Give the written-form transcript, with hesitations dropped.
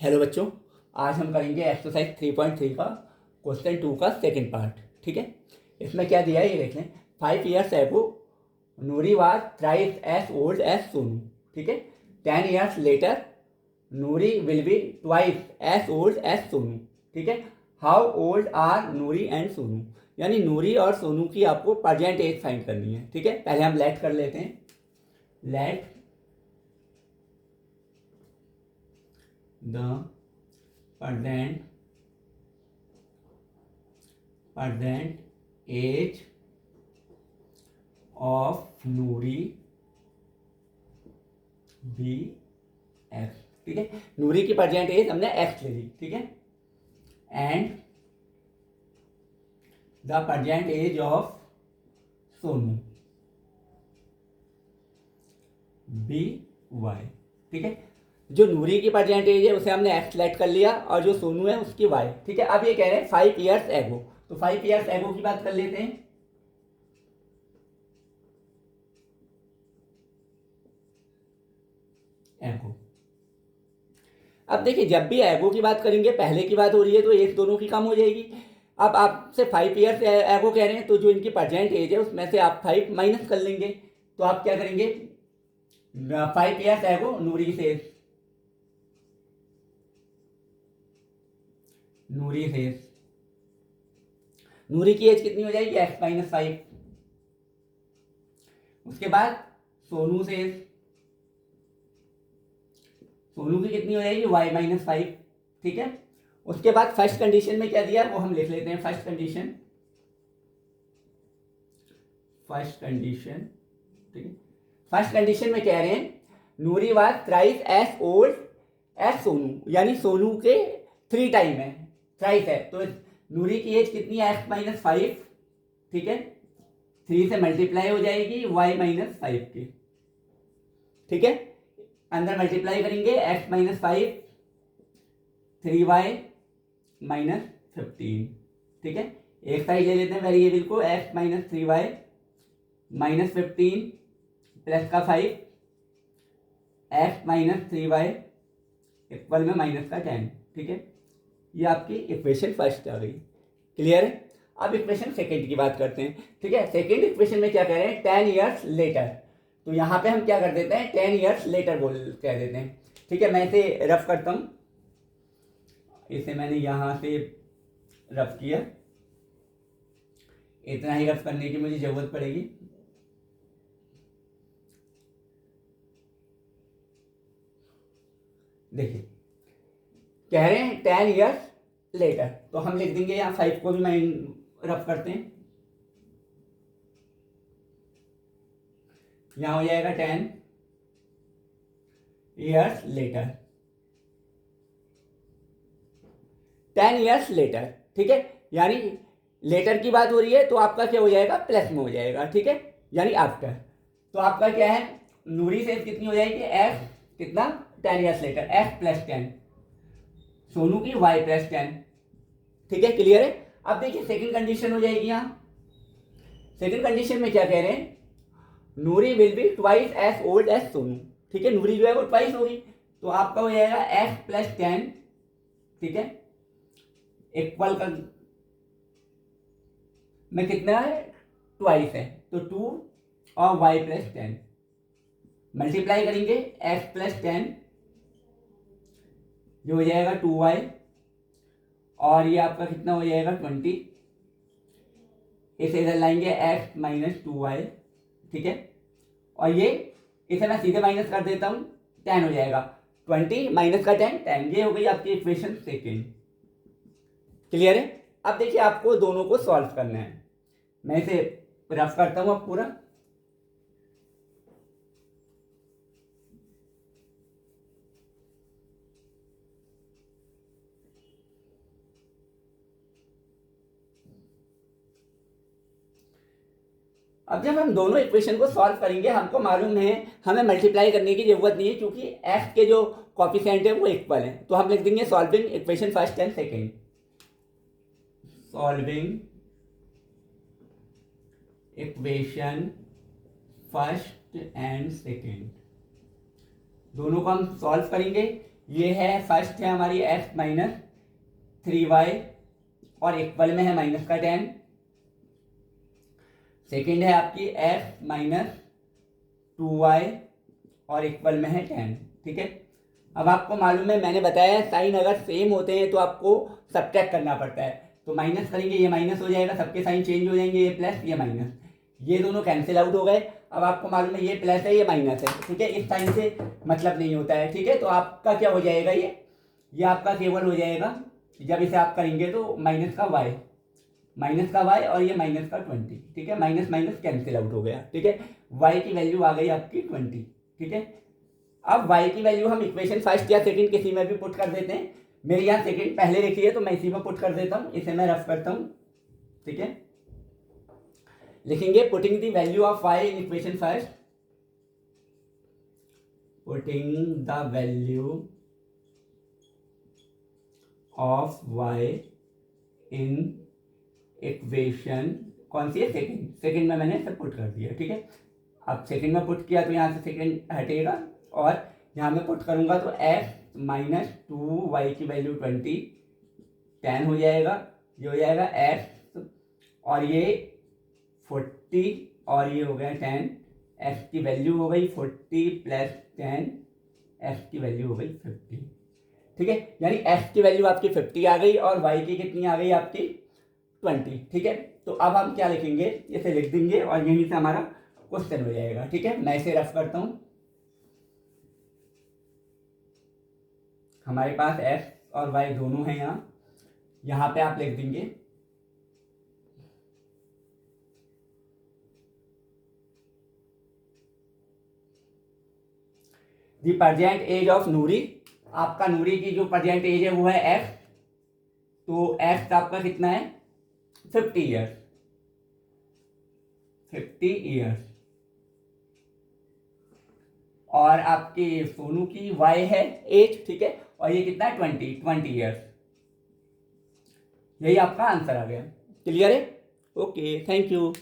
Hello बच्चों, आज हम करेंगे एक्सरसाइज 3.3 का क्वेश्चन 2 का सेकंड पार्ट। ठीक है, इसमें क्या दिया है ये देख लें। 5 years ago Noori was thrice as old as Sonu. ठीक है, 10 years later Noori will be twice as old as Sonu. ठीक है, how old are Noori and Sonu, यानी नूरी और सोनू की आपको प्रेजेंट एज फाइंड करनी है। ठीक है, पहले हम लेट कर लेते हैं। Let the present age of Noori be x. ठीक है, नूरी की प्रेजेंट एज हमने एक्स ले ली। ठीक है, and the present age of Sonu be y. ठीक है, जो नूरी की प्रेजेंट एज है उसे हमने एक्स लेट कर लिया और जो सोनू है उसकी वाई। ठीक है, अब ये कह रहे हैं 5 years एगो, तो 5 years एगो की बात कर लेते हैं। एगो, अब देखिए जब भी एगो की बात करेंगे पहले की बात हो रही है तो एज दोनों की कम हो जाएगी। अब आपसे 5 years एगो कह रहे हैं तो जो इनकी प्रेजेंट एज है उसमें से आप 5 माइनस कर लेंगे। तो आप क्या करेंगे, 5 years एगो नूरी से नूरी की एज कितनी हो जाएगी, x-5। उसके बाद सोनू से सोनू की कितनी हो जाएगी, y-5। ठीक है, उसके बाद फर्स्ट कंडीशन में क्या दिया वो हम लिख लेते हैं। फर्स्ट कंडीशन ठीक है, फर्स्ट कंडीशन में कह रहे हैं Noori was thrice as old as Sonu, यानी सोनू के 3 टाइम है, थ्राइस है। तो नूरी की एज कितनी है, x-5। ठीक है, 3 से मल्टीप्लाई हो जाएगी y-5 की। ठीक है, अंदर मल्टीप्लाई करेंगे x-5 3y-15। ठीक है, एक साइड ले लेते हैं वेरिएबल को, x-3y-15 प्लस का 5 x-3y इक्वल में माइनस का 10। ठीक है, ये आपकी इक्वेशन फर्स्ट आ गई। क्लियर है, अब इक्वेशन सेकंड की बात करते हैं। ठीक है, सेकंड इक्वेशन में क्या कह रहे हैं, 10 years लेटर। तो यहाँ पे हम क्या कर देते हैं, 10 years लेटर कह देते हैं। ठीक है, मैं इसे रफ करता हूँ। इसे मैंने यहाँ से रफ किया, इतना ही रफ करने की मुझे जरूरत पड़ेगी। देखिए कह रहे हैं 10 years लेटर, तो हम लिख देंगे यहाँ 5 को भी मैं रफ करते हैं। यहां हो जाएगा 10 years लेटर, 10 years लेटर। ठीक है, यानी लेटर की बात हो रही है तो आपका क्या हो जाएगा, प्लस में हो जाएगा। ठीक है, यानी आफ्टर। तो आपका क्या है, नूरी से कितनी हो जाएगी, एफ कितना, 10 years later, f plus 10, Sonu की वाई प्लस 10। ठीक है, क्लियर है। अब देखिए सेकंड कंडीशन हो जाएगी। यहाँ सेकंड कंडीशन में क्या कह रहे हैं, Noori will be twice as old as Sonu. ठीक है, नूरी जो है वो ट्वाइस होगी, तो आपका हो जाएगा एफ प्लस 10। ठीक है, इक्वल का में कितना है, ट्वाइस है, तो 2 और y प्लस 10 मल्टीप्लाई करेंगे, x प्लस 10 जो हो जाएगा 2y, और ये आपका कितना हो जाएगा 20। इसे इधर लाएंगे x माइनस 2y। ठीक है, और ये इसे मैं सीधे माइनस कर देता हूं, 10 हो जाएगा, 20 माइनस का 10 10। ये हो गई आपकी इक्वेशन सेकेंड। क्लियर है। अब देखिए आपको दोनों को सॉल्व करना है, मैं इसे रफ करता हूं अब पूरा। अब जब हम दोनों इक्वेशन को सॉल्व करेंगे हमको मालूम है हमें मल्टीप्लाई करने की जरूरत नहीं है, क्योंकि एक्स के जो कॉफिशिएंट है वो इक्वल है। तो हम लिख देंगे solving equation first and second. Solving equation first and second, दोनों को हम सॉल्व करेंगे। ये है फर्स्ट है हमारी x माइनस 3y और इक्वल में है माइनस का 10। सेकेंड है आपकी x माइनस 2y और इक्वल में है 10। ठीक है, अब आपको मालूम है मैंने बताया साइन अगर सेम होते हैं तो आपको सब्ट्रैक्ट करना पड़ता है। तो माइनस करेंगे, ये माइनस हो जाएगा, सबके साइन चेंज हो जाएंगे, ये प्लस ये माइनस, ये दोनों कैंसिल आउट हो गए। अब आपको मालूम है ये प्लस है ये माइनस है। ठीक है, इस साइन से मतलब नहीं होता है। ठीक है, तो आपका क्या हो जाएगा, ये आपका केवल हो जाएगा जब इसे आप करेंगे तो माइनस का y और ये माइनस का 20। ठीक है, माइनस माइनस कैंसिल आउट हो गया। ठीक है, y की वैल्यू आ गई आपकी 20। ठीक है, अब y की वैल्यू हम इक्वेशन फर्स्ट या सेकंड किसी में भी पुट कर देते हैं। मेरे यहाँ सेकंड पहले लिखी है तो मैं इसी में पुट कर देता हूँ, इसे मैं रफ करता हूँ। ठीक है, लिखेंगे putting the value of y in equation first, putting the value of y in equation कौन सी है, सेकंड में मैंने सब पुट कर दिया। ठीक है, अब सेकंड में पुट किया तो यहाँ से सेकंड हटेगा और यहाँ में पुट करूँगा तो x माइनस 2y की वैल्यू 20 10 हो जाएगा, ये हो जाएगा x और ये 40 और ये हो गया 10, x की वैल्यू हो गई 40 प्लस 10, x की वैल्यू हो गई 50। ठीक है, यानी x की वैल्यू आपकी 50 आ गई और y की कितनी आ गई आपकी 20। ठीक है, तो अब हम क्या लिखेंगे, इसे लिख देंगे और यहीं से हमारा क्वेश्चन हो जाएगा। ठीक है, मैं इसे रफ करता हूँ। हमारे पास x और y दोनों हैं यहाँ पे आप लिख देंगे दी प्रेजेंट एज ऑफ नूरी। आपका नूरी की जो प्रेजेंट एज है वो है x, तो x आपका कितना है 50 ईयर्स, 50 ईयर्स। और आपकी सोनू की y है एज। ठीक है, और ये कितना है 20 ईयर्स। यही आपका आंसर आ गया। क्लियर है? Okay, thank you.